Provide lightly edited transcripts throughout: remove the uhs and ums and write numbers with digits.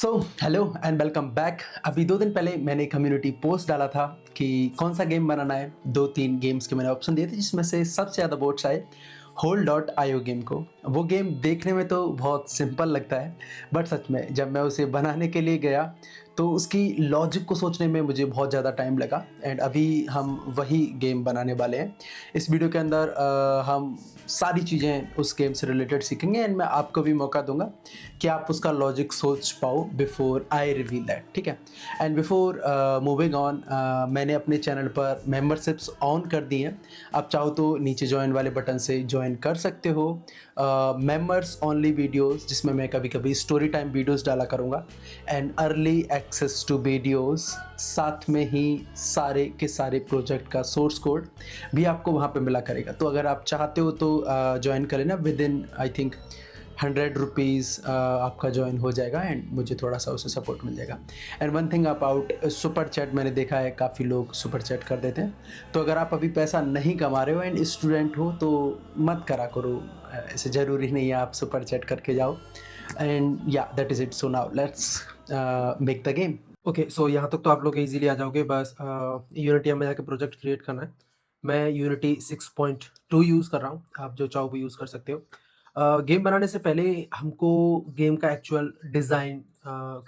So hello and welcome back. अभी 2 दिन पहले मैंने कम्युनिटी पोस्ट डाला था कि कौन सा गेम बनाना है। 2-3 गेम्स के मैंने ऑप्शन दिए थे जिसमें से सबसे ज़्यादा वोट्स आए होल डॉट आईओ गेम को। वो गेम देखने में तो बहुत सिंपल लगता है, बट सच में जब मैं उसे बनाने के लिए गया तो उसकी लॉजिक को सोचने में मुझे बहुत ज़्यादा टाइम लगा। एंड अभी हम वही गेम बनाने वाले हैं। इस वीडियो के अंदर हम सारी चीज़ें उस गेम से रिलेटेड सीखेंगे एंड मैं आपको भी मौका दूंगा कि आप उसका लॉजिक सोच पाओ बिफोर आई रिवील दैट। ठीक है। एंड बिफोर मूविंग ऑन, मैंने अपने चैनल पर मेंबरशिप्स ऑन कर दी हैं। आप चाहो तो नीचे ज्वाइन वाले बटन से ज्वाइन कर सकते हो। मेंबर्स ओनली वीडियोस जिसमें मैं कभी कभी स्टोरी टाइम वीडियोस डाला करूँगा and early access to videos, साथ में ही सारे के सारे प्रोजेक्ट का सोर्स कोड भी आपको वहाँ पे मिला करेगा। तो अगर आप चाहते हो तो ज्वाइन कर लेना। With in I think 100 rupees आपका ज्वाइन हो जाएगा एंड मुझे थोड़ा सा उससे सपोर्ट मिल जाएगा। And one thing about super chat, मैंने देखा है काफ़ी लोग सुपर चैट कर देते हैं। तो अगर आप अभी पैसा नहीं कमा रहे हो एंड स्टूडेंट हो तो मत करा करो। ऐसे ज़रूरी नहीं है आप सुपर चैट करके जाओ। एंड या that is it. So now let's make the game. Okay, so यहाँ तक तो आप लोग इजीली आ जाओगे। बस यूनिटी में जाके प्रोजेक्ट क्रिएट करना है। मैं यूनिटी 6.2 यूज़ कर रहा हूँ। आप जो चाहो वो यूज़ कर सकते हो। गेम बनाने से पहले हमको गेम का एक्चुअल डिज़ाइन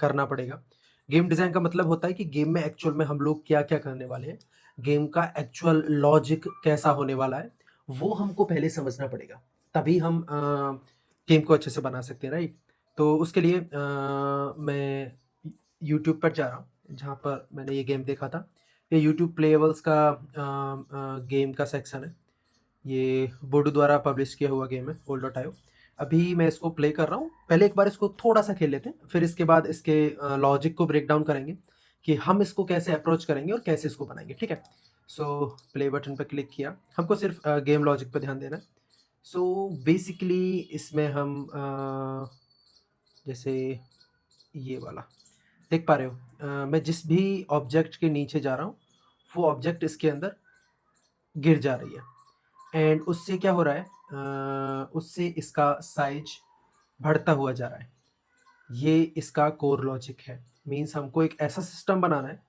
करना पड़ेगा। गेम डिज़ाइन का मतलब होता है कि गेम में एक्चुअल में हम लोग क्या क्या करने वाले हैं, गेम का एक्चुअल लॉजिक कैसा होने वाला है, वो हमको पहले समझना पड़ेगा। तभी हम गेम को अच्छे से बना सकते हैं, राइट? तो उसके लिए मैं यूट्यूब पर जा रहा हूँ, जहाँ पर मैंने ये गेम देखा था। ये यूट्यूब प्लेएबल्स का गेम का सेक्शन है। ये बोडो द्वारा पब्लिश किया हुआ गेम है, Hold.io। अभी मैं इसको प्ले कर रहा हूँ। पहले एक बार इसको थोड़ा-सा खेल लेते हैं, फिर इसके बाद इसके लॉजिक को ब्रेक डाउन करेंगे कि हम इसको कैसे अप्रोच करेंगे और कैसे इसको बनाएँगे, ठीक है? सो प्ले बटन पे क्लिक किया। हमको सिर्फ़ गेम लॉजिक पे ध्यान देना है। सो बेसिकली इसमें हम जैसे ये वाला देख पा रहे हो, मैं जिस भी ऑब्जेक्ट के नीचे जा रहा हूँ, वो ऑब्जेक्ट इसके अंदर गिर जा रही है एंड उससे क्या हो रहा है, उससे इसका साइज बढ़ता हुआ जा रहा है। ये इसका कोर लॉजिक है। मीन्स हमको एक ऐसा सिस्टम बनाना है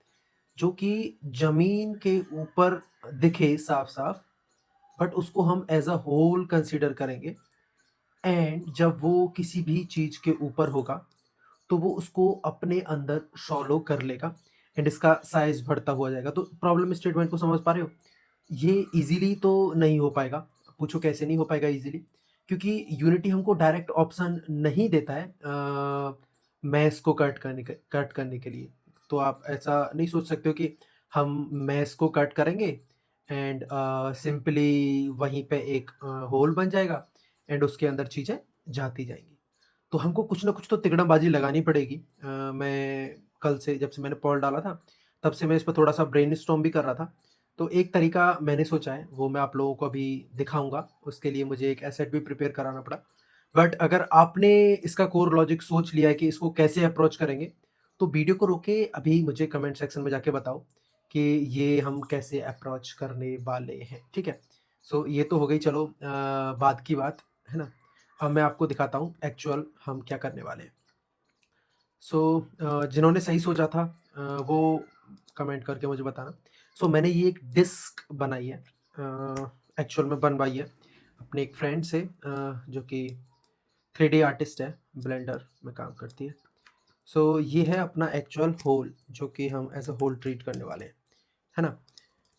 जो कि ज़मीन के ऊपर दिखे साफ-साफ, बट उसको हम एज़ अ होल कंसीडर करेंगे एंड जब वो किसी भी चीज़ के ऊपर होगा, तो वो उसको अपने अंदर शॉलो कर लेगा एंड इसका साइज़ बढ़ता हुआ जाएगा। तो प्रॉब्लम स्टेटमेंट को समझ पा रहे हो? ये ईज़िली तो नहीं हो पाएगा। पूछो कैसे नहीं हो पाएगा ईज़िली? क्योंकि यूनिटी हमको डायरेक्ट ऑप्शन नहीं देता है मैश को कट करने के लिए। तो आप ऐसा नहीं सोच सकते हो कि हम मैश को कट करेंगे एंड सिंपली वहीं पे एक होल बन जाएगा एंड उसके अंदर चीज़ें जाती जाएँगी। तो हमको कुछ ना कुछ तो तिकड़मबाज़ी लगानी पड़ेगी। मैं कल से, जब से मैंने पॉल डाला था, तब से मैं इस पे थोड़ा-सा ब्रेनस्टॉर्म भी कर रहा था। तो एक तरीका मैंने सोचा है, वो मैं आप लोगों को अभी दिखाऊँगा। उसके लिए मुझे एक एसेट भी प्रिपेयर कराना पड़ा। बट अगर आपने इसका कोर लॉजिक सोच लिया है कि इसको कैसे अप्रोच करेंगे, तो वीडियो को रोक के अभी मुझे कमेंट सेक्शन में जाके बताओ कि ये हम कैसे अप्रोच करने वाले हैं, ठीक है? सो ये तो हो गई, चलो बाद की बात, है ना? अब मैं आपको दिखाता हूँ एक्चुअल हम क्या करने वाले हैं। सो जिन्होंने सही सोचा था वो कमेंट करके मुझे बताना। सो मैंने ये एक डिस्क बनाई है, एक्चुअल में बनवाई है अपने एक फ्रेंड से, जो कि 3D आर्टिस्ट है, ब्लेंडर में काम करती है। सो ये है अपना एक्चुअल होल जो कि हम एज़ अ होल ट्रीट करने वाले हैं, है ना?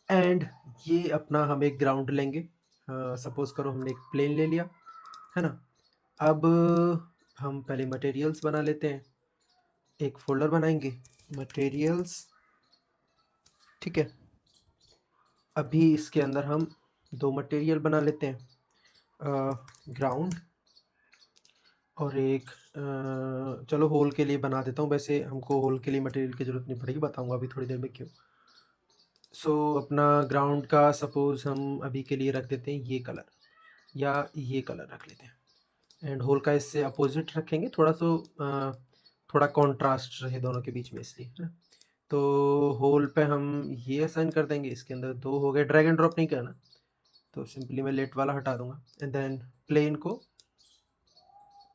एंड ये अपना हम एक ग्राउंड लेंगे। सपोज़ करो हमने एक प्लेन ले लिया, है ना? अब हम पहले मटेरियल्स बना लेते हैं। एक फ़ोल्डर बनाएँगे, मटेरियल्स, ठीक है? अभी इसके अंदर हम 2 मटेरियल बना लेते हैं, ग्राउंड और एक चलो होल के लिए बना देता हूँ। वैसे हमको होल के लिए मटेरियल की ज़रूरत नहीं पड़ेगी, बताऊँगा अभी थोड़ी देर में क्यों। सो अपना ग्राउंड का सपोज़ हम अभी के लिए रख देते हैं ये कलर, या ये कलर रख लेते हैं एंड होल का इससे अपोज़िट रखेंगे, थोड़ा कॉन्ट्रास्ट रहे दोनों के बीच में, इसलिए, है ना? तो होल पे हम ये असाइन कर देंगे, इसके अंदर 2 हो गए। ड्रैग एंड ड्रॉप नहीं करना, तो सिंपली मैं लेट वाला हटा दूँगा एंड देन प्लेन को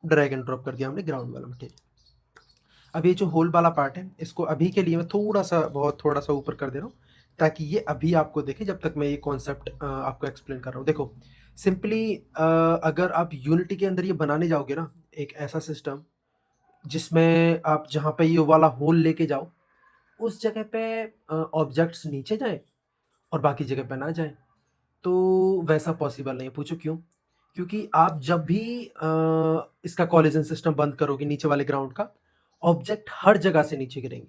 ड्रैग एंड ड्रॉप कर दिया हमने ग्राउंड वाला मटेरियल। अब ये जो होल वाला पार्ट है, इसको अभी के लिए मैं थोड़ा सा ऊपर कर दे रहा हूँ, ताकि ये अभी आपको दिखे जब तक मैं ये कॉन्सेप्ट आपको एक्सप्लेन कर रहा हूँ। देखो, सिंपली अगर आप यूनिटी के अंदर ये बनाने जाओगे ना, एक ऐसा सिस्टम जिसमें आप जहाँ पे ये वाला होल लेके जाओ, उस जगह पे ऑब्जेक्ट्स नीचे जाएँ और बाकी जगह पे ना जाएँ, तो वैसा पॉसिबल नहीं है। पूछो क्यों? क्योंकि आप जब भी इसका कोलिजन सिस्टम बंद करोगे नीचे वाले ग्राउंड का, ऑब्जेक्ट हर जगह से नीचे गिरेंगे।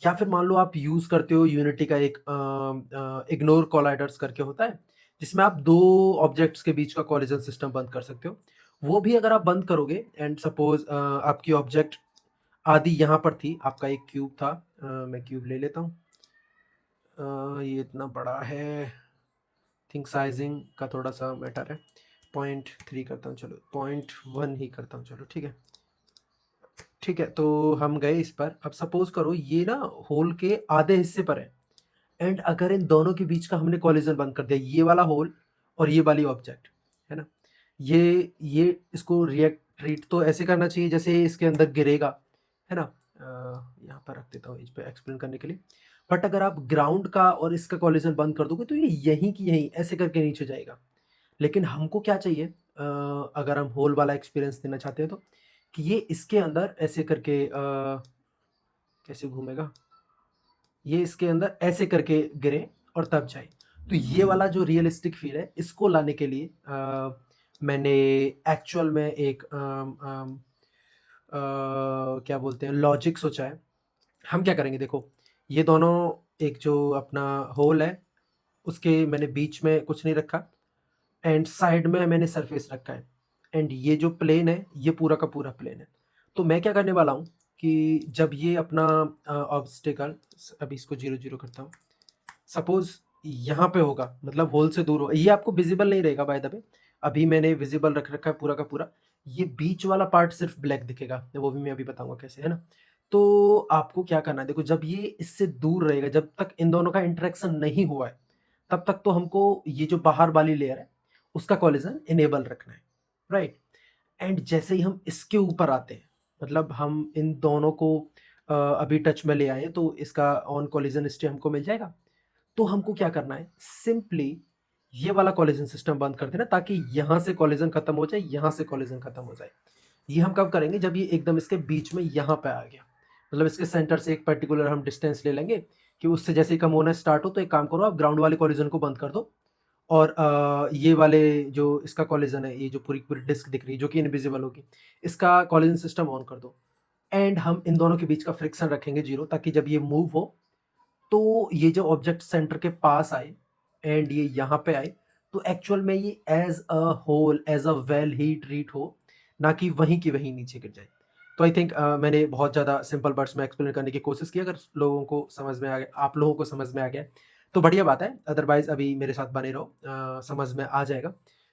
या फिर मान लो आप यूज़ करते हो यूनिटी का एक इग्नोर कोलाइडर्स करके होता है, जिसमें आप 2 ऑब्जेक्ट्स के बीच का कोलिजन सिस्टम बंद कर सकते हो। वो भी अगर आप बंद करोगे एंड सपोज़ आपकी ऑब्जेक्ट आदि यहाँ पर थी, आपका एक क्यूब था, मैं क्यूब ले लेता हूँ। ये इतना बड़ा है, थिंक साइजिंग का थोड़ा-सा मैटर है। 0.3 करता हूँ, चलो 0.1 ही करता हूँ, चलो ठीक है। ठीक है, तो हम गए इस पर। अब सपोज़ करो ये ना होल के आधे हिस्से पर है, एंड अगर इन दोनों के बीच का हमने कोलिजन बंद कर दिया, ये वाला होल और ये वाली ऑब्जेक्ट, है ना? ये इसको रिएक्ट ट्रीट तो ऐसे करना चाहिए जैसे ये इसके अंदर गिरेगा, है ना? यहाँ पर रख देता हूँ इस पे एक्सप्लेन करने के लिए। बट अगर आप ग्राउंड का और इसका कोलिजन बंद कर दोगे तो ये यहीं की यहीं ऐसे करके नीचे जाएगा। लेकिन हमको क्या चाहिए, अगर हम होल वाला एक्सपीरियंस देना चाहते हैं तो, कि ये इसके अंदर ऐसे करके कैसे घूमेगा? ये इसके अंदर ऐसे करके गिरे और तब जाए। तो ये वाला जो रियलिस्टिक फ़ील है, इसको लाने के लिए मैंने एक्चुअल में एक क्या बोलते हैं लॉजिक सोचा है। हम क्या करेंगे देखो, ये दोनों एक जो अपना होल है, उसके मैंने बीच में कुछ नहीं रखा एंड साइड में मैंने सरफेस रखा है, एंड ये जो प्लेन है, ये पूरा का पूरा प्लेन है। तो मैं क्या करने वाला हूँ कि जब ये अपना ऑब्स्टेकल, अभी इसको 0-0 करता हूँ। सपोज़ यहाँ पे होगा, मतलब होल से दूर हो, ये आपको विज़िबल नहीं रहेगा बाय द वे। अभी मैंने विज़िबल रख रखा है पूरा का पूरा। ये बीच वाला पार्ट सिर्फ़ ब्लैक दिखेगा, वो भी मैं अभी बताऊँगा कैसे, है ना? तो आपको क्या करना है, देखो जब ये इससे दूर रहेगा, जब तक इन दोनों का इंटरेक्शन नहीं हुआ है, तब तक तो हमको ये जो बाहर वाली लेयर है, उसका कोलिज़न इनेबल रखना है, राइट? एंड जैसे ही हम इसके ऊपर आते हैं, मतलब हम इन दोनों को अभी टच में ले आए हैं, तो इसका ऑन कोलिज़न स्टे हमको मिल जाएगा। तो हमको क्या करना है, सिंपली ये वाला कोलिजन सिस्टम बंद कर देना, ताकि यहाँ से कोलिजन खत्म हो जाए, यहाँ से कोलिजन खत्म हो जाए। ये हम कब करेंगे, जब ये एकदम इसके बीच में यहाँ पे आ गया, मतलब इसके सेंटर से एक पर्टिकुलर हम डिस्टेंस ले लेंगे कि उससे जैसे ही कम होना स्टार्ट हो, तो एक काम करो, आप ग्राउंड वाले कोलिजन को बंद कर दो और ये वाले जो इसका कोलिजन है, ये जो पूरी पूरी डिस्क दिख रही है जो कि इनविजिबल होगी, इसका कोलिजन सिस्टम ऑन कर दो। एंड हम इन दोनों के बीच का फ्रिक्शन रखेंगे 0, ताकि जब ये मूव हो, तो ये जो ऑब्जेक्ट सेंटर के पास आए एंड ये यहाँ पे आए, तो एक्चुअल में ये as a whole, as a well ही ट्रीट हो, ना कि वहीं की वहीं नीचे गिर जाए। तो आई थिंक मैंने बहुत ज़्यादा सिंपल वर्ड्स में एक्सप्लेन करने की कोशिश की। अगर लोगों को समझ में आ गया, आप लोगों को समझ में आ गया, तो बढ़िया बात है। अदरवाइज अभी मेरे साथ बने रहो, समझ में आ जाएगा।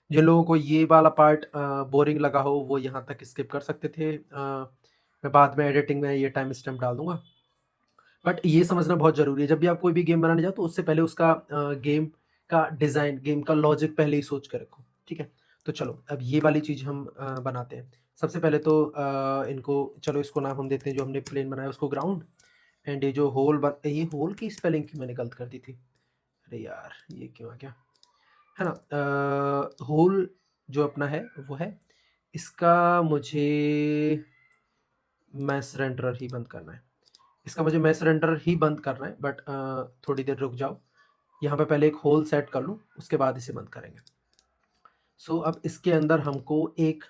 जिन लोगों को ये वाला पार्ट बोरिंग लगा हो, वो यहाँ तक स्किप कर सकते थे। मैं बाद में एडिटिंग में ये टाइम स्टैम्प डाल दूंगा। बट ये समझना बहुत ज़रूरी है, जब भी आप कोई भी गेम बनाने जाओ, तो उससे पहले उसका गेम का डिज़ाइन, गेम का लॉजिक पहले ही सोच के रखो, ठीक है? तो चलो, अब ये वाली चीज़ हम बनाते हैं। सबसे पहले तो इनको, चलो इसको नाम हम देते हैं, जो हमने प्लेन बनाया उसको ग्राउंड, एंड ये होल की स्पेलिंग क्यों मैंने गलत कर दी थी? अरे यार, ये क्यों आ गया? है ना? होल जो अपना है, वो है, इसका मुझे मैश रेंडरर ही बंद करना है। इसका मुझे मैश रेंडरर ही बंद करना है, बट थोड़ी देर रुक जाओ। यहाँ पे पहले एक होल सेट कर लूँ, उसके बाद इसे बंद करेंगे। सो अब इसके अंदर हमको एक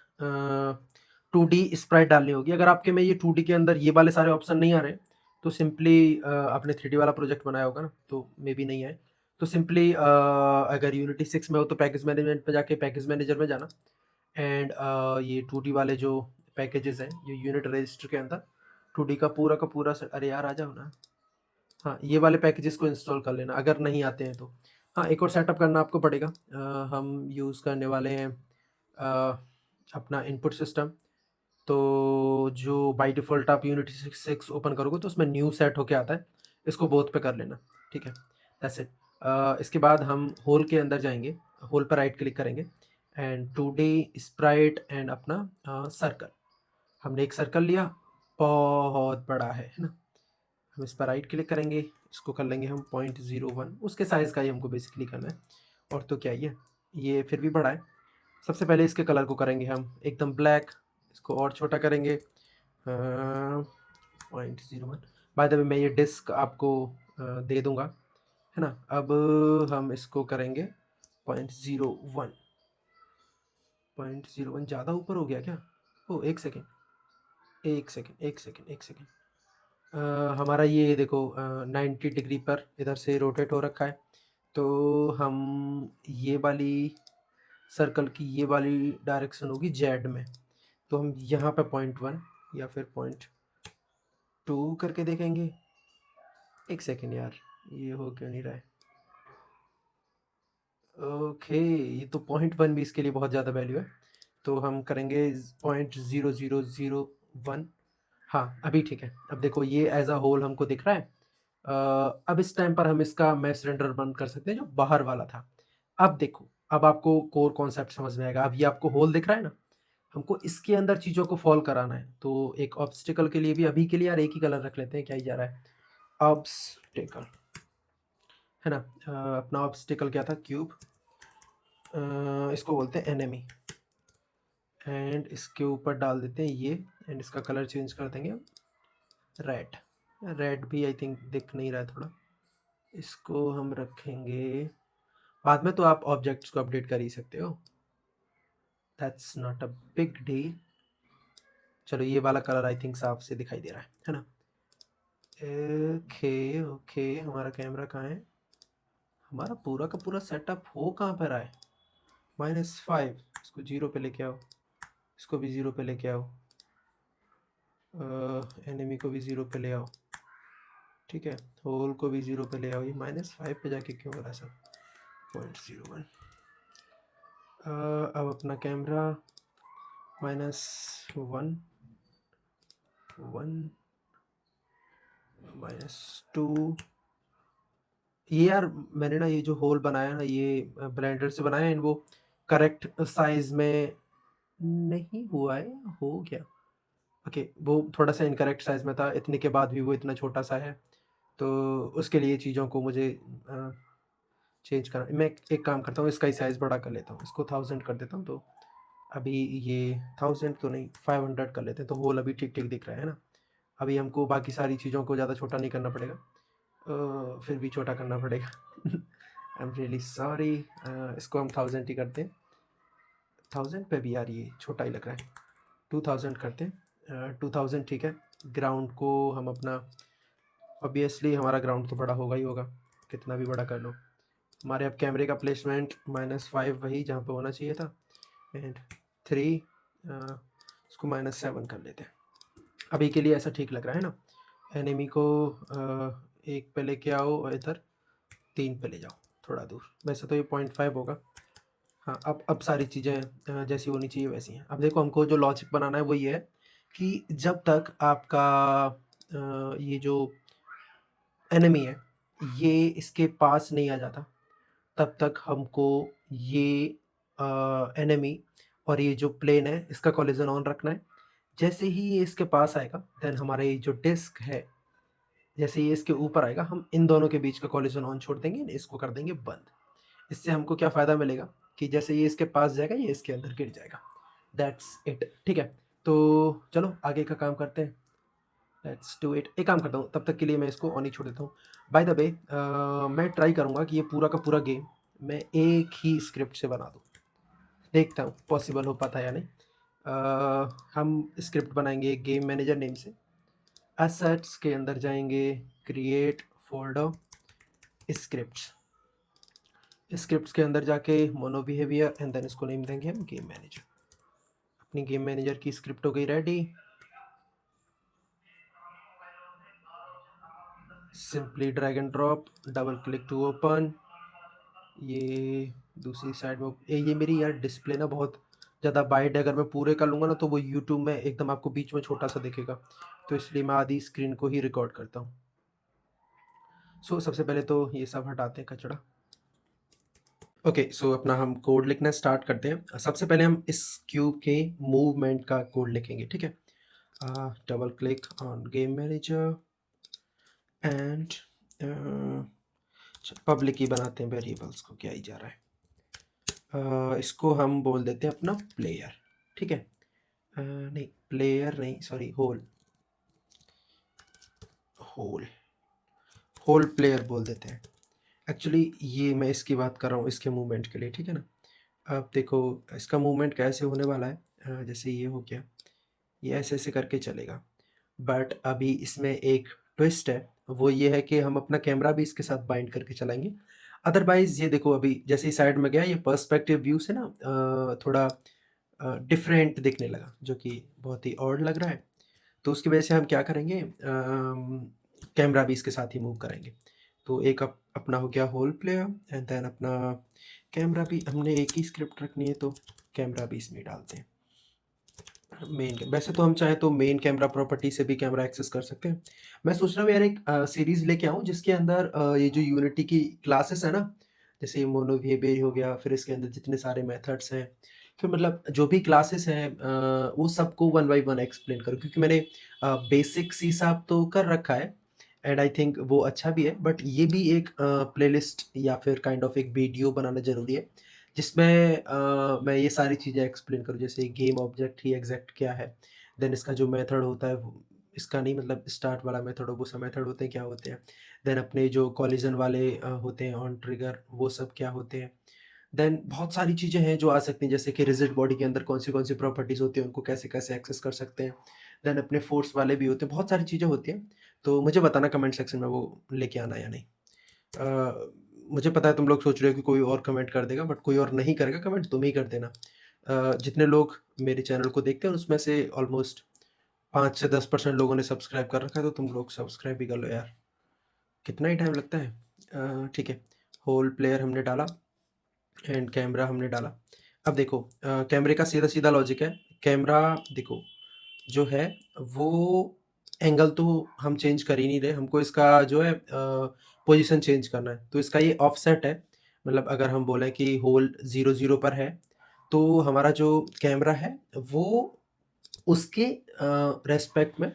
2D स्प्राइट डालनी होगी। अगर आपके में ये 2D के अंदर ये वाले सारे ऑप्शन नहीं आ रहे हैं, तो सिंपली आपने 3D वाला प्रोजेक्ट बनाया होगा ना, तो मे बी नहीं आए। तो सिंपली अगर यूनिटी 6 में हो, तो पैकेज मैनेजमेंट में जाके पैकेज मैनेजर में जाना, एंड ये 2D वाले जो पैकेजेस हैं, ये यूनिट रजिस्टर के अंदर 2D का पूरा अरे यार, आ जाओ ना। हाँ, ये वाले पैकेजेस को इंस्टॉल कर लेना अगर नहीं आते हैं तो। हाँ, एक और सेटअप करना आपको पड़ेगा। हम यूज़ करने वाले हैं अपना इनपुट सिस्टम। तो जो बाय डिफ़ॉल्ट आप यूनिटी 6 ओपन करोगे, तो उसमें न्यू सेट होके आता है। इसको बोथ पे कर लेना, ठीक है? That's it. इसके बाद हम होल के अंदर जाएँगे, होल पर राइट क्लिक करेंगे एंड 2D स्प्राइट एंड अपना सर्कल। हमने एक सर्कल लिया, बहुत बड़ा है ना? हम इस पर राइट क्लिक करेंगे, इसको कर लेंगे हम 0.01, उसके साइज़ का ही हमको बेसिकली करना है। और तो क्या ये फिर भी बड़ा है। सबसे पहले इसके कलर को करेंगे हम एकदम ब्लैक, इसको और छोटा करेंगे 0.01। बाय द वे मैं ये डिस्क आपको दे दूँगा, है ना? अब हम इसको करेंगे 0.01। 0.01 ज़्यादा ऊपर हो गया क्या? ओह! 1 सेकंड, 1 सेकंड, 1 सेकंड, 1 सेकंड। हमारा ये देखो 90 डिग्री पर इधर से रोटेट हो रखा है, तो हम ये वाली सर्कल की ये वाली डायरेक्शन होगी जेड में, तो हम यहाँ पे 0.1 या फिर 0.2 करके देखेंगे। 1 सेकंड यार, ये हो क्यों नहीं रहा है? ओके, ये तो 0.1 भी इसके लिए बहुत ज़्यादा वैल्यू है, तो हम करेंगे 0.0001। हाँ, अभी ठीक है। अब देखो ये एज़ अ होल हमको दिख रहा है। अब इस टाइम पर हम इसका मैश रेंडर बंद कर सकते हैं जो बाहर वाला था। अब देखो, अब आपको कोर कॉन्सेप्ट समझ में आएगा। अब ये आपको होल दिख रहा है ना? हमको इसके अंदर चीज़ों को फॉल कराना है। तो एक ऑब्स्टिकल के लिए भी अभी के लिए यार एक ही कलर रख लेते हैं, क्या ही जा रहा है। ऑब्स्टिकल, है ना? अपना ऑब्स्टिकल क्या था? क्यूब। इसको बोलते हैं एनेमी, एंड इसके ऊपर डाल देते हैं ये, एंड इसका कलर चेंज कर देंगे रेड। रेड भी आई थिंक दिख नहीं रहा है थोड़ा, इसको हम रखेंगे। बाद में तो आप ऑब्जेक्ट्स को अपडेट कर ही सकते हो, that's not a big deal. चलो ये वाला कलर आई थिंक साफ से दिखाई दे रहा है ना? ओके ओके, हमारा कैमरा कहाँ है? हमारा पूरा का पूरा सेटअप हो कहाँ पर रहा है? -5, इसको 0 पे लेके आओ, इसको भी 0 पे लेके आओ, एनिमी को भी 0 पे ले आओ, ठीक है? होल को भी 0 पे ले आओ। ये -5 पे जाके क्यों हो रहा है सब? 0.01। अब अपना कैमरा -1, 1, -2। ये यार मैंने ना ये जो होल बनाया ना, ये ब्लेंडर से बनाया है, वो करेक्ट साइज में नहीं हुआ है, हो गया। ओके, वो थोड़ा सा इनकरेक्ट साइज में था, इतने के बाद भी वो इतना छोटा सा है, तो उसके लिए चीज़ों को मुझे चेंज करना। मैं एक काम करता हूँ, इसका ही साइज़ बड़ा कर लेता हूँ, इसको 1000 कर देता हूँ। तो अभी ये 1000 तो नहीं, 500 कर लेते हैं, तो होल अभी ठीक ठीक दिख रहा है ना? अभी हमको बाकी सारी चीज़ों को ज़्यादा छोटा नहीं करना पड़ेगा, फिर भी छोटा करना पड़ेगा। I am really sorry. इसको हम 1000 ही करते हैं। 1000 पे भी यार ये छोटा ही लग रहा है, 2000 करते हैं। 2000 ठीक है। ग्राउंड को हम अपना, ऑब्वियसली हमारा ग्राउंड तो बड़ा होगा ही होगा, कितना भी बड़ा कर लो। हमारे अब कैमरे का प्लेसमेंट -5 वही जहाँ पे होना चाहिए था, एंड 3, इसको -7 कर लेते हैं। अभी के लिए ऐसा ठीक लग रहा है ना? एनिमी को 1 पे लेके आओ और इधर 3 पे ले जाओ, थोड़ा दूर। वैसे तो ये 0.5 होगा। हाँ, अब सारी चीज़ें जैसी होनी चाहिए वैसी हैं। अब देखो हमको जो लॉजिक बनाना है वो ये है कि जब तक आपका ये जो एनिमी है, ये इसके पास नहीं आ जाता, तब तक हमको ये एनिमी और ये जो प्लेन है इसका कोलिजन ऑन रखना है। जैसे ही ये इसके पास आएगा, देन हमारा ये जो डिस्क है, जैसे ये इसके ऊपर आएगा, हम इन दोनों के बीच का कोलिजन ऑन छोड़ देंगे, इसको कर देंगे बंद। इससे हमको क्या फ़ायदा मिलेगा कि जैसे ये इसके पास जाएगा, ये इसके अंदर गिर जाएगा। दैट्स इट, ठीक है? तो चलो आगे का काम करते हैं, लेट्स डू इट। एक काम करता हूँ, तब तक के लिए मैं इसको ऑन ही छोड़ देता हूँ। बाय द वे मैं ट्राई करूँगा कि ये पूरा का पूरा गेम मैं एक ही स्क्रिप्ट से बना दूँ। देखता हूँ पॉसिबल हो पाता है या नहीं। हम स्क्रिप्ट बनाएंगे गेम मैनेजर नेम से, एसेट्स के अंदर जाएंगे, क्रिएट फोल्डर, स्क्रिप्ट्स। स्क्रिप्ट्स के अंदर जाके मोनो बिहेवियर, एंड देन इसको नेम देंगे हम गेम मैनेजर। अपनी गेम मैनेजर की स्क्रिप्ट हो गई ready. Simply drag and drop, double click to open. ये दूसरी साइड में ये मेरी यार डिस्प्ले ना बहुत ज़्यादा वाइड है, अगर मैं पूरे कर लूँगा ना तो वो यूट्यूब में एकदम आपको बीच में छोटा सा दिखेगा, तो इसलिए मैं आधी स्क्रीन को ही रिकॉर्ड करता हूँ। सो सबसे पहले तो ये सब हटाते हैं कचरा। ओके, सो अपना हम कोड लिखना स्टार्ट करते हैं। सबसे पहले हम इस क्यूब के मूवमेंट का कोड लिखेंगे, ठीक है? Double click on game manager and public ही बनाते हैं वेरिएबल्स को, क्या ही जा रहा है। इसको हम बोल देते हैं अपना प्लेयर, ठीक है। नहीं प्लेयर नहीं, sorry, whole whole whole player बोल देते हैं। एक्चुअली ये मैं इसकी बात कर रहा हूँ इसके मूवमेंट के लिए, ठीक है ना। अब देखो इसका मूवमेंट कैसे होने वाला है। जैसे ये हो गया, ये ऐसे ऐसे करके चलेगा, बट अभी इसमें एक ट्विस्ट है, वो ये है कि हम अपना कैमरा भी इसके साथ बाइंड करके चलाएंगे। अदरवाइज ये देखो अभी जैसे ही साइड में गया, ये पर्सपेक्टिव व्यू से ना थोड़ा डिफरेंट दिखने लगा, जो कि बहुत ही ऑड लग रहा है। तो उसकी वजह से हम क्या करेंगे, कैमरा भी इसके साथ ही मूव करेंगे। तो एक अपना हो गया होल प्लेयर एंड देन अपना कैमरा भी हमने एक ही स्क्रिप्ट रखनी है, तो कैमरा भी इसमें डालते हैं। मेन, वैसे तो हम चाहे तो मेन कैमरा प्रॉपर्टी से भी कैमरा एक्सेस कर सकते हैं। मैं सोच रहा हूँ यार एक सीरीज लेके आऊँ जिसके अंदर ये जो यूनिटी की क्लासेस है ना, जैसे मोनो वीएबी हो गया, फिर इसके अंदर जितने सारे मेथड्स हैं, फिर मतलब जो भी क्लासेस हैं वो सबको वन बाई वन एक्सप्लेन करूँ, क्योंकि मैंने बेसिक सी साब तो कर रखा है एंड आई थिंक वो अच्छा भी है, बट ये भी एक प्लेलिस्ट या फिर काइंड ऑफ एक वीडियो बनाना ज़रूरी है, जिसमें मैं ये सारी चीज़ें एक्सप्लेन करूँ, जैसे गेम ऑब्जेक्ट ही एग्जैक्ट क्या है, देन इसका जो मेथड होता है इसका नहीं मतलब स्टार्ट वाला मेथड हो, वो सब मेथड होते हैं क्या होते हैं, देन अपने जो कॉलिजन वाले होते हैं ऑन ट्रिगर, वो सब क्या होते हैं, देन बहुत सारी चीज़ें हैं जो आ सकती हैं, जैसे कि रिजिड बॉडी के अंदर कौन सी प्रॉपर्टीज़ होती हैं, उनको कैसे कैसे एक्सेस कर सकते हैं, देन अपने फोर्स वाले भी होते हैं, बहुत सारी चीज़ें होती हैं। तो मुझे बताना कमेंट सेक्शन में वो लेके आना या नहीं। मुझे पता है तुम लोग सोच रहे हो कि कोई और कमेंट कर देगा, बट कोई और नहीं करेगा, कमेंट तुम ही कर देना। जितने लोग मेरे चैनल को देखते हैं उसमें से ऑलमोस्ट 5 से 10% लोगों ने सब्सक्राइब कर रखा है, तो तुम लोग सब्सक्राइब भी कर लो यार, कितना ही टाइम लगता है। ठीक है, होल प्लेयर हमने डाला एंड कैमरा हमने डाला। अब देखो कैमरे का सीधा-सीधा लॉजिक है, कैमरा देखो जो है वो एंगल तो हम चेंज कर ही नहीं रहे, हमको इसका जो है पोजीशन चेंज करना है। तो इसका ये ऑफसेट है, मतलब अगर हम बोलें कि होल 0 0 पर है, तो हमारा जो कैमरा है वो उसके रेस्पेक्ट में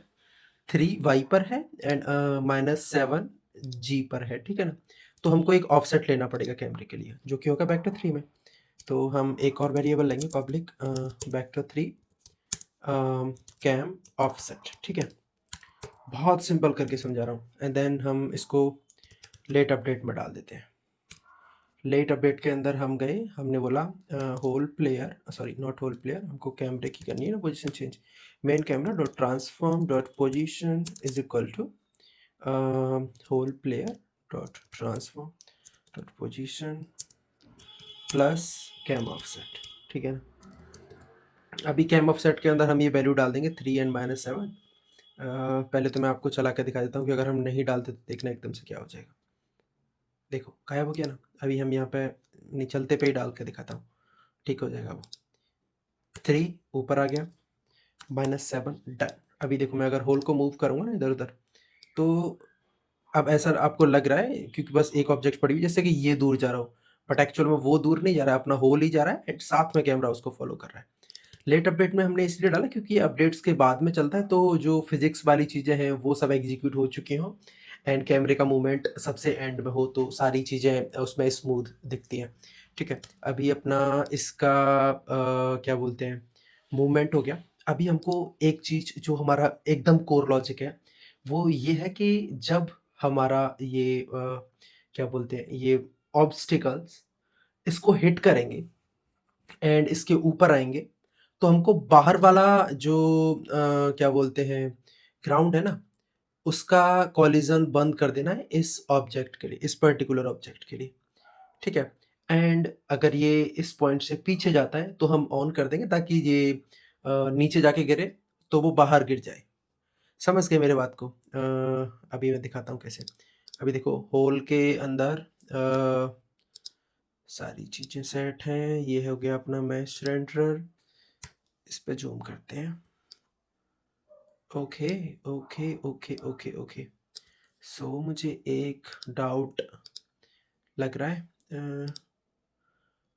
3 वाई पर है एंड -7 जी पर है, ठीक है ना? तो हमको एक ऑफसेट लेना पड़ेगा कैमरे के लिए, जो कि होगा वेक्टर 3 में। तो हम एक और वेरिएबल लेंगे पब्लिक वेक्टर 3 कैम ऑफसेट, ठीक है। बहुत सिंपल करके समझा रहा हूँ एंड देन हम इसको लेट अपडेट में डाल देते हैं। लेट अपडेट के अंदर हम गए, हमने बोला whole player, sorry not whole player, हमको कैमरे की करनी है ना position change, main camera dot transform dot position is equal to whole player dot transform dot position plus cam offset, ठीक है ना। अभी कैम ऑफसेट के अंदर हम ये वैल्यू डाल देंगे 3 एंड -7। पहले तो मैं आपको चला के दिखा देता हूँ कि अगर हम नहीं डालते तो देखना एकदम से क्या हो जाएगा। देखो गायब हो गया ना। अभी हम यहाँ पे नहीं, चलते पे ही डाल के दिखाता हूँ, ठीक हो जाएगा वो। 3 ऊपर आ गया, -7 डन। अभी देखो मैं अगर होल को मूव करूँगा ना इधर उधर, तो अब ऐसा आपको लग रहा है क्योंकि बस एक ऑब्जेक्ट पड़ी हुई, जैसे कि ये दूर जा रहा हो, बट एक्चुअल में वो दूर नहीं जा रहा है, अपना होल ही जा रहा है एंड साथ में कैमरा उसको फॉलो कर रहा है। लेट अपडेट में हमने इसलिए डाला क्योंकि अपडेट्स के बाद में चलता है, तो जो फिजिक्स वाली चीज़ें हैं वो सब एग्जीक्यूट हो चुकी हों एंड कैमरे का मूवमेंट सबसे एंड में हो, तो सारी चीज़ें उसमें स्मूथ दिखती हैं, ठीक है। अभी अपना इसका क्या बोलते हैं, मूवमेंट हो गया। अभी हमको एक चीज़ जो हमारा एकदम कोर लॉजिक है, वो ये है कि जब हमारा ये क्या बोलते हैं, ये ऑब्स्टिकल्स इसको हिट करेंगे एंड इसके ऊपर आएँगे, तो हमको बाहर वाला जो क्या बोलते हैं, ग्राउंड है ना, उसका कोलिज़न बंद कर देना है इस ऑब्जेक्ट के लिए, इस पर्टिकुलर ऑब्जेक्ट के लिए, ठीक है? एंड अगर ये इस पॉइंट से पीछे जाता है, तो हम ऑन कर देंगे ताकि ये नीचे जाके गिरे, तो वो बाहर गिर जाए। समझ गए मेरे बात को? अभी मैं दिखाता हूँ कैसे। अभी देखो होल के अंदर सारी चीज़ें सेट हैं, ये हो गया अपना मैश रेंडरर, इस पे ज़ूम करते हैं। Okay, okay, okay, okay, okay. So मुझे एक डाउट लग रहा है।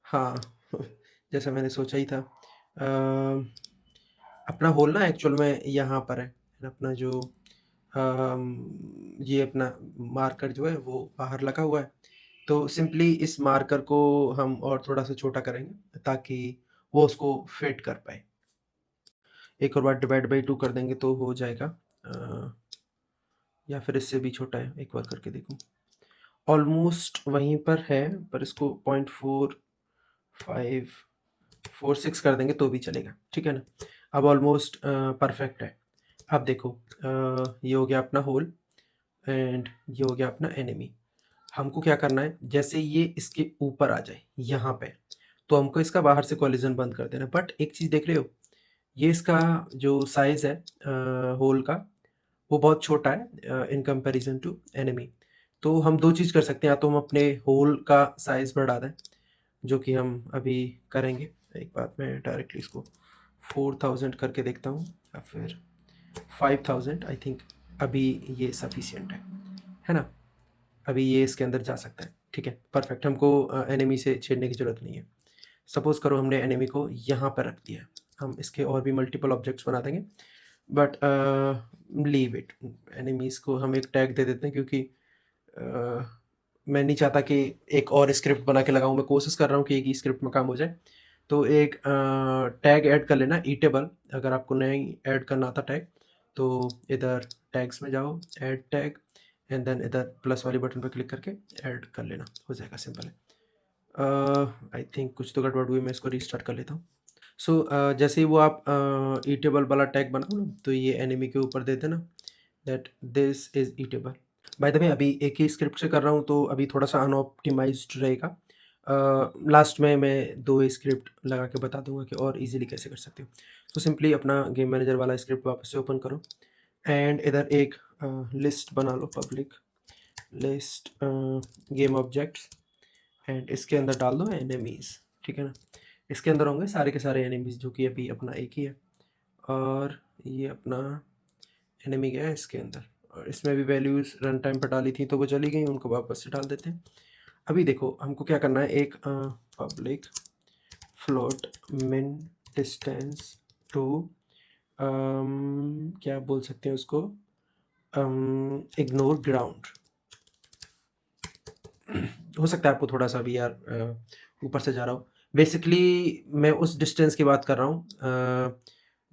हाँ, जैसा मैंने सोचा ही था। अपना होल ना एक्चुअल में यहाँ पर है, अपना जो ये अपना मार्कर जो है वो बाहर लगा हुआ है। तो सिंपली इस मार्कर को हम और थोड़ा-सा छोटा करेंगे ताकि वो उसको फिट कर पाए। एक और बार डिवाइड बाय 2 कर देंगे तो हो जाएगा, या फिर इससे भी छोटा है, एक बार करके देखूँ। ऑलमोस्ट वहीं पर है, पर इसको 0.4546 कर देंगे तो भी चलेगा, ठीक है ना? अब ऑलमोस्ट परफेक्ट है। अब देखो, ये हो गया अपना होल एंड ये हो गया अपना एनिमी। हमको क्या करना है, जैसे ये इसके ऊपर आ जाए यहाँ पे, तो हमको इसका बाहर से कोलिजन बंद कर देना। बट एक चीज़ देख रहे हो, ये इसका जो साइज़ है होल का, वो बहुत छोटा है इन कंपैरिजन टू एनिमी। तो हम 2 चीज़ कर सकते हैं, या तो हम अपने होल का साइज़ बढ़ा दें, जो कि हम अभी करेंगे। एक बार मैं डायरेक्टली इसको 4000 करके देखता हूँ, या फिर 5000। आई थिंक अभी ये सफिशिएंट है ना? अभी ये इसके अंदर जा सकता है, ठीक है, परफेक्ट। हमको एनिमी से छेड़ने की ज़रूरत नहीं है। सपोज़ करो हमने एनिमी को यहाँ पर रख दिया है, हम इसके और भी मल्टीपल ऑब्जेक्ट्स बना देंगे, बट लीव इट। एनिमीज़ को हम एक टैग दे देते हैं, क्योंकि मैं नहीं चाहता कि एक और स्क्रिप्ट बना के लगाऊँ। मैं कोशिश कर रहा हूँ कि एक ही स्क्रिप्ट में काम हो जाए। तो एक टैग ऐड कर लेना, ईटेबल। अगर आपको नहीं ऐड करना आता टैग, तो इधर टैग्स में जाओ, ऐड टैग, एंड देन इधर प्लस वाली बटन पर क्लिक करके ऐड कर लेना, हो जाएगा, सिंपल है। आई थिंक कुछ तो गड़बड़ हुई, मैं इसको रीस्टार्ट कर लेता हूँ। सो जैसे ही वो आप ईटेबल वाला टैग बनाओ ना, तो ये एनिमी के ऊपर दे देना that this is eatable. By the way अभी एक ही स्क्रिप्ट से कर रहा हूँ, तो अभी थोड़ा-सा अनऑप्टिमाइज़्ड रहेगा। लास्ट में मैं 2 स्क्रिप्ट लगा के बता दूँगा कि और ईज़िली कैसे कर सकते हो। तो सिंपली अपना गेम मैनेजर वाला स्क्रिप्ट वापस से ओपन करो एंड इधर एक लिस्ट बना लो, public list game objects, and इसके अंदर डाल दो एनिमीज़, ठीक है ना? इसके अंदर होंगे सारे के सारे एनिमीज़, जो कि अभी अपना एक ही है, और ये अपना एनिमी गया है इसके अंदर, और इसमें भी वैल्यूज़ रन टाइम पर डाली थी तो वो चली गई, उनको वापस से डाल देते हैं। अभी देखो हमको क्या करना है, एक पब्लिक फ्लोट मिन डिस्टेंस टू, क्या बोल सकते हैं उसको, इग्नोर ग्राउंड। हो सकता है आपको थोड़ा-सा भी यार ऊपर से जा रहा हो। बेसिकली मैं उस डिस्टेंस की बात कर रहा हूँ,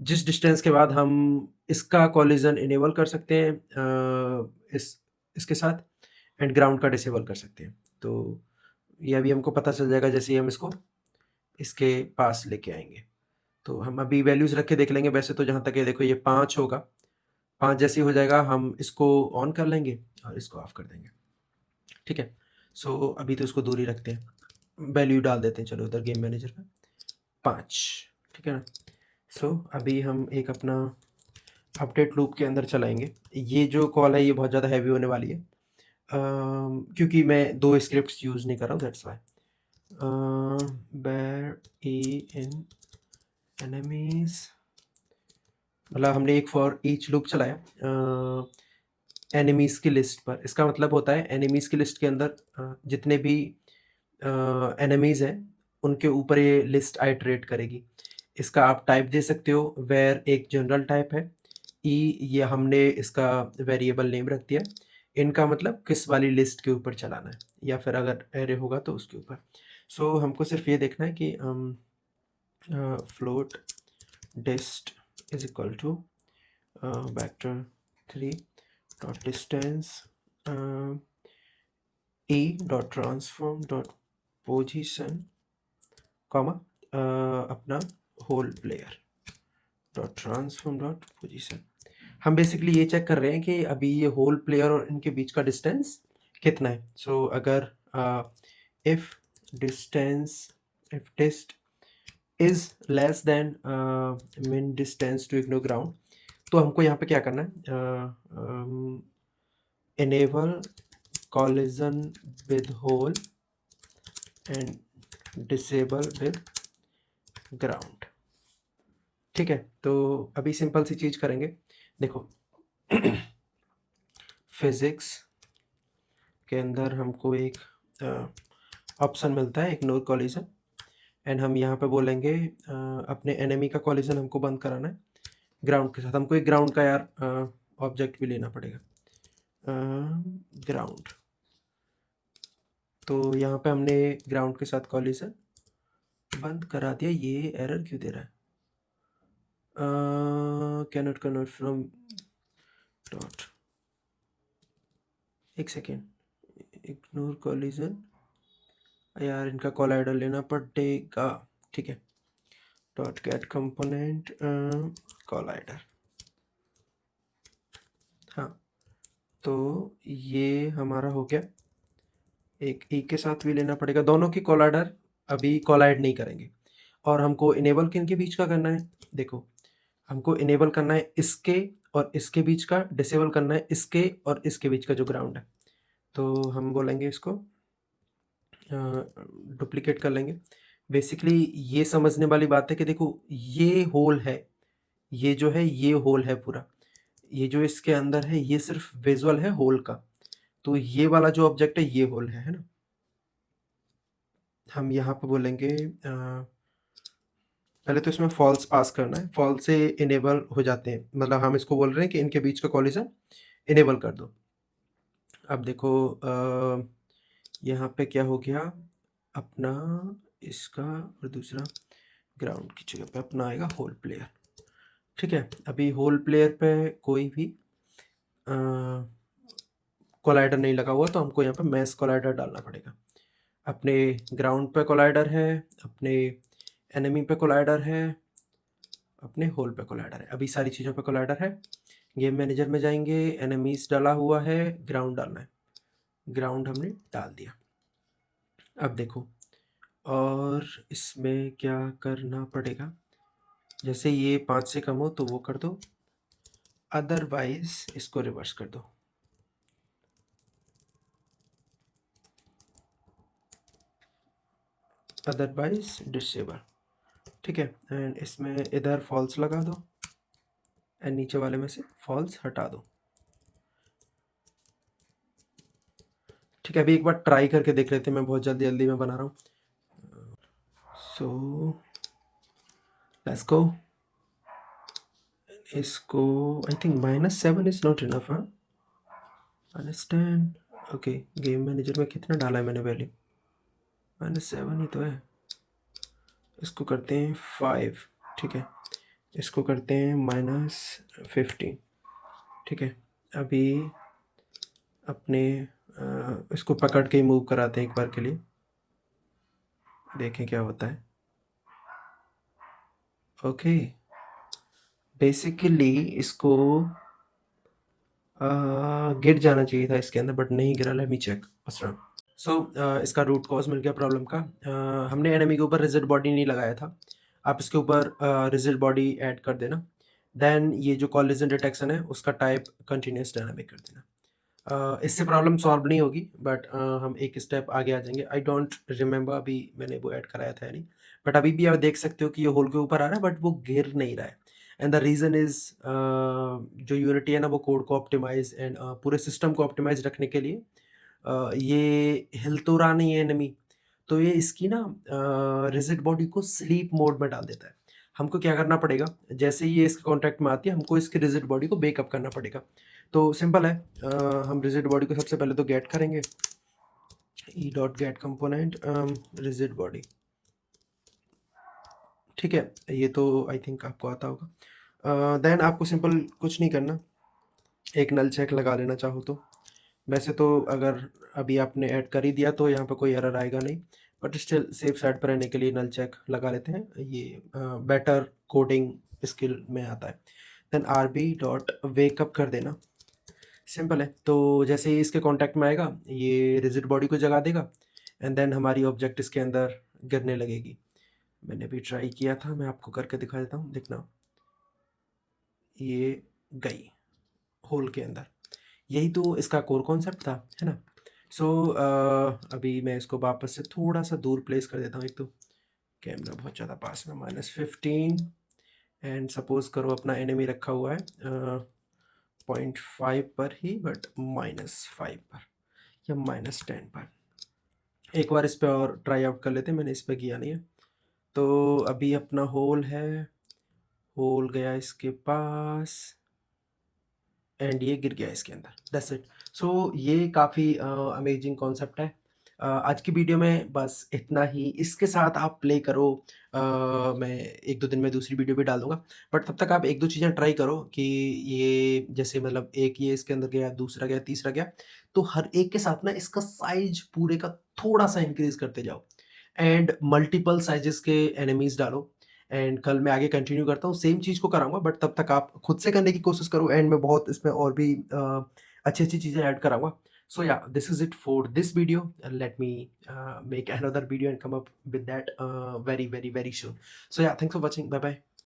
जिस डिस्टेंस के बाद हम इसका कोलिजन इनेबल कर सकते हैं इसके साथ, एंड ग्राउंड का डिसेबल कर सकते हैं। तो ये अभी हमको पता चल जाएगा जैसे ही हम इसको इसके पास लेके आएँगे। तो हम अभी वैल्यूज़ रख के देख लेंगे। वैसे तो जहाँ तक ये देखो, ये 5 होगा, 5 जैसे ही हो जाएगा हम इसको ऑन कर लेंगे और इसको ऑफ कर देंगे, ठीक है? सो अभी तो इसको दूर ही रखते हैं, वैल्यू डाल देते हैं, चलो उधर गेम मैनेजर में 5, ठीक है ना? सो अभी हम एक अपना अपडेट लूप के अंदर चलाएँगे। ये जो कॉल है ये बहुत ज़्यादा हैवी होने वाली है, क्योंकि मैं 2 स्क्रिप्ट्स यूज़ नहीं कर रहा हूँ, दैट्स व्हाई। बेर ई इन एनिमीज़, मतलब हमने एक फॉर ईच लूप चलाया एनिमीज़ की लिस्ट पर। इसका मतलब होता है एनिमीज़ की लिस्ट के अंदर जितने भी एनिमीज़ हैं, उनके ऊपर ये लिस्ट आइटरेट करेगी। इसका आप टाइप दे सकते हो, वेर एक जनरल टाइप है, ई ये हमने इसका वेरिएबल नेम रख दिया, इनका मतलब किस वाली लिस्ट के ऊपर चलाना है, या फिर अगर एरे होगा तो उसके ऊपर। सो हमको सिर्फ ये देखना है कि float dist is equal to vector 3 dot distance e dot transform dot position, comma अपना whole player dot transform dot position. हम बेसिकली ये चेक कर रहे हैं कि अभी ये होल प्लेयर और इनके बीच का डिस्टेंस कितना है। सो अगर इफ डिस्ट इज लेस देन मिन डिस्टेंस टू इग्नोर ग्राउंड, तो हमको यहाँ पे क्या करना है, enable collision with hole and disable with ground, ठीक है? तो अभी सिंपल सी चीज करेंगे, देखो फिजिक्स के अंदर हमको एक ऑप्शन मिलता है इग्नोर कॉलिजन, एंड हम यहाँ पे बोलेंगे अपने एनिमी का कॉलिजन हमको बंद कराना है, ग्राउंड के साथ हमको एक ग्राउंड का यार ऑब्जेक्ट भी लेना पड़ेगा, ग्राउंड। तो यहाँ पे हमने ग्राउंड के साथ कॉलिजन बंद करा दिया। ये एरर क्यों दे रहा है? कैनॉट कन्वर्ट फ्रॉम डॉट, एक सेकेंड, इग्नोर कॉलिजन, यार इनका कोलाइडर लेना पड़ेगा। ठीक है, डॉट गेट कंपोनेंट कोलाइडर। हाँ, तो ये हमारा हो गया। एक ई के साथ भी लेना पड़ेगा, दोनों की कोलाइडर अभी कोलाइड नहीं करेंगे। और हमको इनेबल किन के बीच का करना है? देखो, हमको इनेबल करना है इसके और इसके बीच का, डिसेबल करना है इसके और इसके बीच का जो ग्राउंड है। तो हम बोलेंगे इसको डुप्लीकेट कर लेंगे। बेसिकली ये समझने वाली बात है कि देखो, ये होल है, ये जो है ये होल है पूरा, ये जो इसके अंदर है ये सिर्फ विजुअल है होल का। तो ये वाला जो ऑब्जेक्ट है ये होल है ना। हम यहाँ पे बोलेंगे पहले तो इसमें फॉल्स पास करना है, फॉल्स से इनेबल हो जाते हैं, मतलब हम इसको बोल रहे हैं कि इनके बीच का कॉलिजन इनेबल कर दो। अब देखो यहाँ पे क्या हो गया, अपना इसका और दूसरा ग्राउंड की जगह पे अपना आएगा होल प्लेयर। ठीक है, अभी होल प्लेयर पे कोई भी कोलाइडर नहीं लगा हुआ, तो हमको यहाँ पे मैश कोलाइडर डालना पड़ेगा। अपने ग्राउंड पे कोलाइडर है, अपने एनिमी पे कोलाइडर है, अपने होल पे कोलाइडर है, अभी सारी चीज़ों पे कोलाइडर है। गेम मैनेजर में जाएंगे, एनिमीज डाला हुआ है, ग्राउंड डालना है, ग्राउंड हमने डाल दिया। अब देखो, और इसमें क्या करना पड़ेगा, जैसे ये 5 से कम हो तो वो कर दो, अदरवाइज इसको रिवर्स कर दो। Otherwise disable. ठीक है, एंड इसमें इधर फॉल्स लगा दो एंड नीचे वाले में से फॉल्स हटा दो। ठीक है, अभी एक बार ट्राई करके देख लेते हैं, मैं बहुत जल्दी जल्दी में बना रहा हूँ। So let's go. इसको I think -7 is not enough. हाँ, अंडरस्टैंड। ओके, गेम मैनेजर में कितना डाला है मैंने वैल्यू? -7 ही तो है। इसको करते हैं 5। ठीक है, इसको करते हैं -15। ठीक है, अभी अपने इसको पकड़ के ही मूव कराते हैं एक बार के लिए, देखें क्या होता है। ओके, बेसिकली इसको गिर जाना चाहिए था इसके अंदर, बट नहीं गिरा। Let me check. सो इसका रूट कॉज मिल गया प्रॉब्लम का। हमने एनिमी के ऊपर रिजिड बॉडी नहीं लगाया था, आप इसके ऊपर रिजिड बॉडी ऐड कर देना। देन ये जो कॉलिजन डिटेक्शन है उसका टाइप कंटिन्यूस डायनामिक कर देना। इससे प्रॉब्लम सॉल्व नहीं होगी, बट हम एक स्टेप आगे आ जाएंगे। आई डोंट रिमेंबर अभी मैंने वो ऐड कराया था या नहीं, बट अभी भी आप देख सकते हो कि ये होल के ऊपर आ रहा है बट वो गिर नहीं रहा है। एंड द रीज़न इज़ जो यूनिटी है ना, वो कोड को ऑप्टिमाइज एंड पूरे सिस्टम को ऑप्टिमाइज रखने के लिए ये हिल तो रहा नहीं है एनिमी, तो ये इसकी ना रिजिड बॉडी को स्लीप मोड में डाल देता है। हमको क्या करना पड़ेगा, जैसे ही ये इसके कॉन्टैक्ट में आती है हमको इसकी रिजिड बॉडी को बेकअप करना पड़ेगा। तो सिंपल है, हम रिजिड बॉडी को सबसे पहले तो गेट करेंगे, E dot gate component rigid body. ठीक है, ये तो आई थिंक आपको आता होगा। देन आपको सिंपल कुछ नहीं करना, एक नल चेक लगा लेना चाहो तो। वैसे तो अगर अभी आपने ऐड कर ही दिया तो यहाँ पे कोई एरर आएगा नहीं, बट स्टिल सेफ साइड पर रहने के लिए नल चेक लगा लेते हैं, ये बेटर कोडिंग स्किल में आता है। देन RB डॉट वेकअप कर देना, सिंपल है। तो जैसे ही इसके कांटेक्ट में आएगा ये रिजिड बॉडी को जगा देगा एंड देन हमारी ऑब्जेक्ट इसके अंदर गिरने लगेगी। मैंने भी ट्राई किया था, मैं आपको करके दिखा देता हूँ, देखना, ये गई होल के अंदर। यही तो इसका कोर कॉन्सेप्ट था, है ना। सो अभी मैं इसको वापस से थोड़ा सा दूर प्लेस कर देता हूँ। एक तो कैमरा बहुत ज़्यादा पास में, -15, एंड सपोज करो अपना एनिमी रखा हुआ है 0.5 पर ही, बट -5 पर या -10 पर। एक बार इस पर और ट्राई आउट कर लेते हैं, मैंने इस पर किया नहीं है। तो अभी अपना होल है, होल गया इसके पास एंड ये गिर गया इसके अंदर, दैट्स इट। सो ये काफ़ी अमेजिंग कॉन्सेप्ट है। आज की वीडियो में बस इतना ही, इसके साथ आप प्ले करो। मैं 1-2 दिन में दूसरी वीडियो भी डाल दूँगा, बट तब तक आप 1-2 चीज़ें ट्राई करो कि ये जैसे मतलब एक ये इसके अंदर गया, दूसरा गया, तीसरा गया, तो हर एक के साथ ना इसका साइज़ पूरे का थोड़ा-सा इंक्रीज़ करते जाओ एंड मल्टीपल साइज़ेज़ के एनिमीज़ डालो। एंड कल मैं आगे कंटिन्यू करता हूँ, सेम चीज़ को कराऊँगा, बट तब तक आप खुद से करने की कोशिश करो एंड मैं बहुत इसमें और भी अच्छी-अच्छी चीज़ें ऐड कराऊँगा। So yeah, this is it for this video. Let me make another video and come up with that very soon. So yeah, thanks for watching. Bye bye.